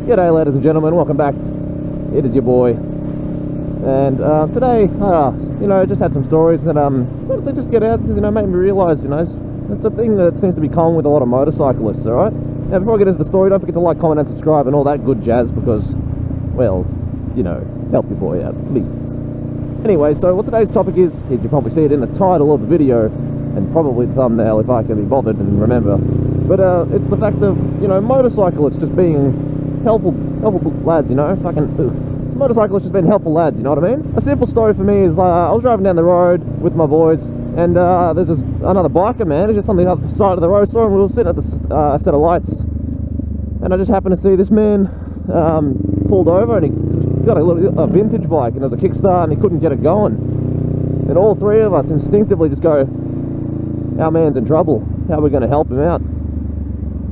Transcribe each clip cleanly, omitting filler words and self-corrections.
G'day ladies and gentlemen, welcome back. It is your boy. And today, just had some stories that wanted to just get out, made me realise, it's a thing that seems to be common with a lot of motorcyclists, alright? Now before I get into the story, don't forget to like, comment and subscribe and all that good jazz because, well, help your boy out, please. Anyway, so what today's topic is you probably see it in the title of the video and probably the thumbnail if I can be bothered and remember. But it's the fact of, motorcyclists just being helpful lads, it's motorcyclists just being helpful lads, you know what I mean? A simple story for me is I was driving down the road with my boys and there's another biker, man. He's just on the other side of the road. Saw him, we were sitting at the set of lights and I just happened to see this man pulled over and he's got a vintage bike and there's a kickstart and he couldn't get it going. And all three of us instinctively just go, our man's in trouble. How are we going to help him out?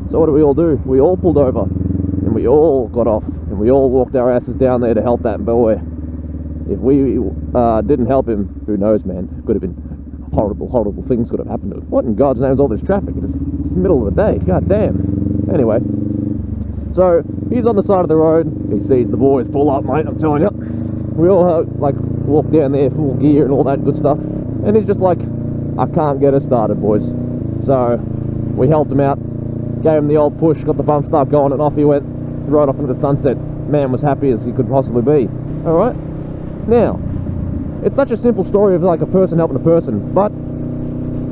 So what do? We all pulled over and we all got off and we all walked our asses down there to help that boy. If we didn't help him, who knows, man? Could have been horrible things could have happened to him. What in God's name is all this traffic? It's the middle of the day. God damn. Anyway, so he's on the side of the road. He sees the boys pull up, mate. I'm telling you. We all walk down there full gear and all that good stuff. And he's just like, I can't get us started, boys. So we helped him out. Gave him the old push, got the bump start going, and off he went, right off into the sunset. Man was happy as he could possibly be. Alright? Now, it's such a simple story of like a person helping a person, but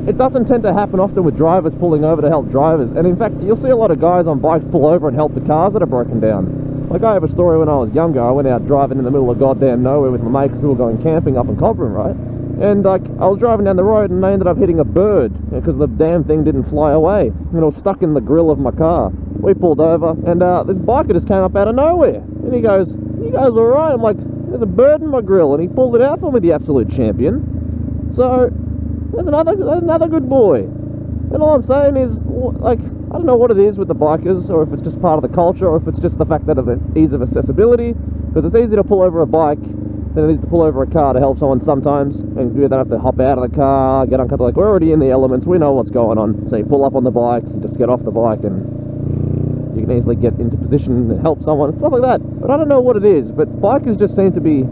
it doesn't tend to happen often with drivers pulling over to help drivers. And in fact, you'll see a lot of guys on bikes pull over and help the cars that are broken down. Like I have a story when I was younger. I went out driving in the middle of goddamn nowhere with my mates who were going camping up in Cobram, right? And I was driving down the road and I ended up hitting a bird because the damn thing didn't fly away and it was stuck in the grill of my car. We pulled over and this biker just came up out of nowhere and he goes, "You guys all right?" I'm like, "There's a bird in my grill," and he pulled it out for me, the absolute champion. So there's another good boy. And all I'm saying is, I don't know what it is with the bikers, or if it's just part of the culture, or if it's just the fact that of the ease of accessibility, because it's easy to pull over a bike than it is to pull over a car to help someone sometimes, and you don't have to hop out of the car, get uncomfortable. Like, we're already in the elements, we know what's going on. So you pull up on the bike, you just get off the bike, and you can easily get into position and help someone, and stuff like that. But I don't know what it is, but bikers just seem to be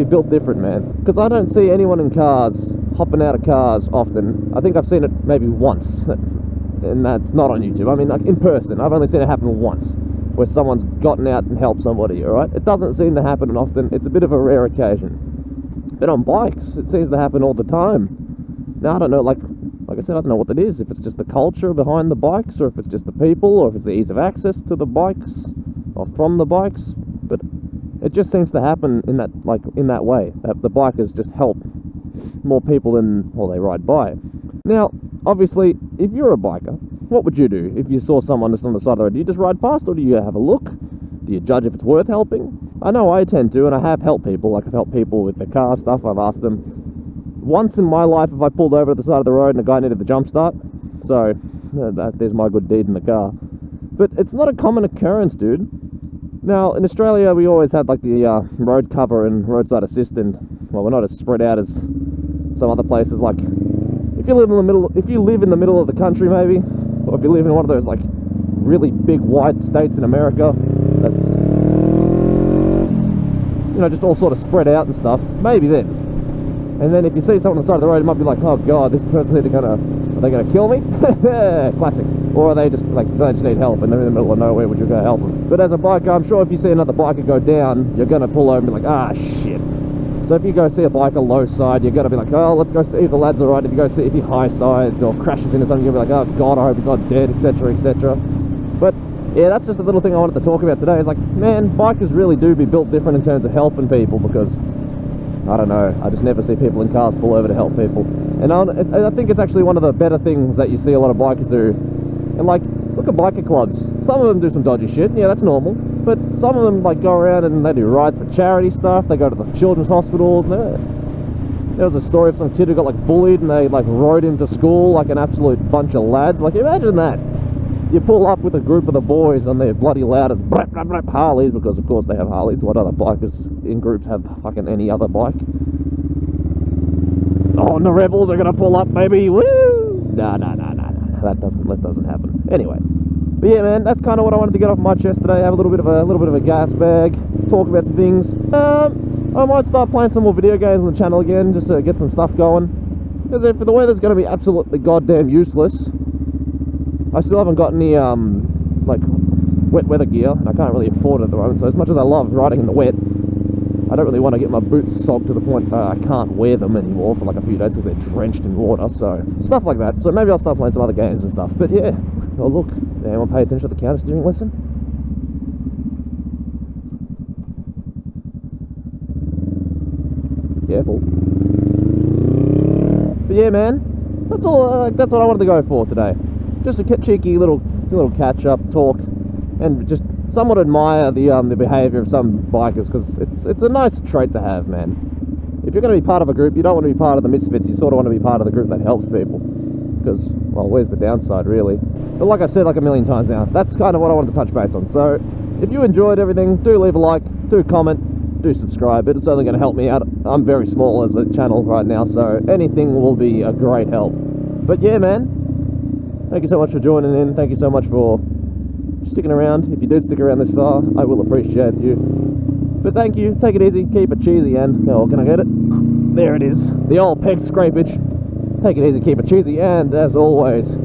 built different, man. Because I don't see anyone in cars hopping out of cars often. I think I've seen it maybe once, and that's not on YouTube. I mean, like in person, I've only seen it happen once, where someone's gotten out and helped somebody, alright? It doesn't seem to happen often. It's a bit of a rare occasion. But on bikes, it seems to happen all the time. Now, I don't know, like I said, I don't know what it is. If it's just the culture behind the bikes, or if it's just the people, or if it's the ease of access to the bikes, or from the bikes. But it just seems to happen in that way. That the bikers just help more people than, well, they ride by. Now, obviously, if you're a biker, what would you do if you saw someone just on the side of the road? Do you just ride past, or do you have a look? Do you judge if it's worth helping? I know I tend to, and I have helped people. Like, I've helped people with their car stuff. I've asked them. Once in my life, if I pulled over to the side of the road and a guy needed the jump start, so there's my good deed in the car. But it's not a common occurrence, dude. Now, in Australia, we always had like the road cover and roadside assist, and well, we're not as spread out as some other places. Like, if you live in the middle of the country, maybe, or if you live in one of those like really big white states in America, that's just all sort of spread out and stuff, maybe then. And then if you see someone on the side of the road, it might be like, oh god, this person's either are they gonna kill me? Classic. Or are they just they just need help and they're in the middle of nowhere, would you go help them? But as a biker, I'm sure if you see another biker go down, you're gonna pull over and be like, ah shit. So if you go see a biker low side, you're gonna be like, oh, let's go see if the lad's alright. If he high sides or crashes into something, you're gonna be like, oh god, I hope he's not dead, etc, etc. But yeah, that's just a little thing I wanted to talk about today. Is like, man, bikers really do be built different in terms of helping people, because I don't know, I just never see people in cars pull over to help people. And I think it's actually one of the better things that you see a lot of bikers do. And like, look at biker clubs. Some of them do some dodgy shit, yeah, that's normal. But some of them like go around and they do rides for charity stuff. They go to the children's hospitals. And there was a story of some kid who got like bullied and they like rode him to school like an absolute bunch of lads. Like, imagine that. You pull up with a group of the boys on their bloody loudest brap, brap, brap, Harleys, because of course they have Harleys. What other bikers in groups have fucking any other bike? Oh, and the rebels are gonna pull up, baby. Woo! Nah. That doesn't happen. Anyway, But yeah, man, that's kind of what I wanted to get off my chest today. Have a little bit of a gas bag, talk about some things. I might start playing some more video games on the channel again, just to get some stuff going. Because if the weather's going to be absolutely goddamn useless, I still haven't got any like wet weather gear, and I can't really afford it at the moment. So as much as I love riding in the wet, I don't really want to get my boots soaked to the point that I can't wear them anymore for like a few days because they're drenched in water. So stuff like that. So maybe I'll start playing some other games and stuff. But yeah, oh look, anyone pay attention to the counter steering lesson? Careful. But yeah, man, that's all. That's what I wanted to go for today. Just a cheeky little catch up, talk, and just somewhat admire the behaviour of some bikers, because it's a nice trait to have, man. If you're going to be part of a group, you don't want to be part of the misfits. You sort of want to be part of the group that helps people. Because, well, where's the downside, really? But like I said like a million times now, that's kind of what I wanted to touch base on. So if you enjoyed everything, do leave a like, do comment, do subscribe. It's only going to help me out. I'm very small as a channel right now, so anything will be a great help. But yeah, man, thank you so much for joining in. Thank you so much for sticking around. If you did stick around this far, I will appreciate you. But thank you. Take it easy. Keep it cheesy. And oh, can I get it? There it is. The old peg scrapage. Take it easy. Keep it cheesy. And as always,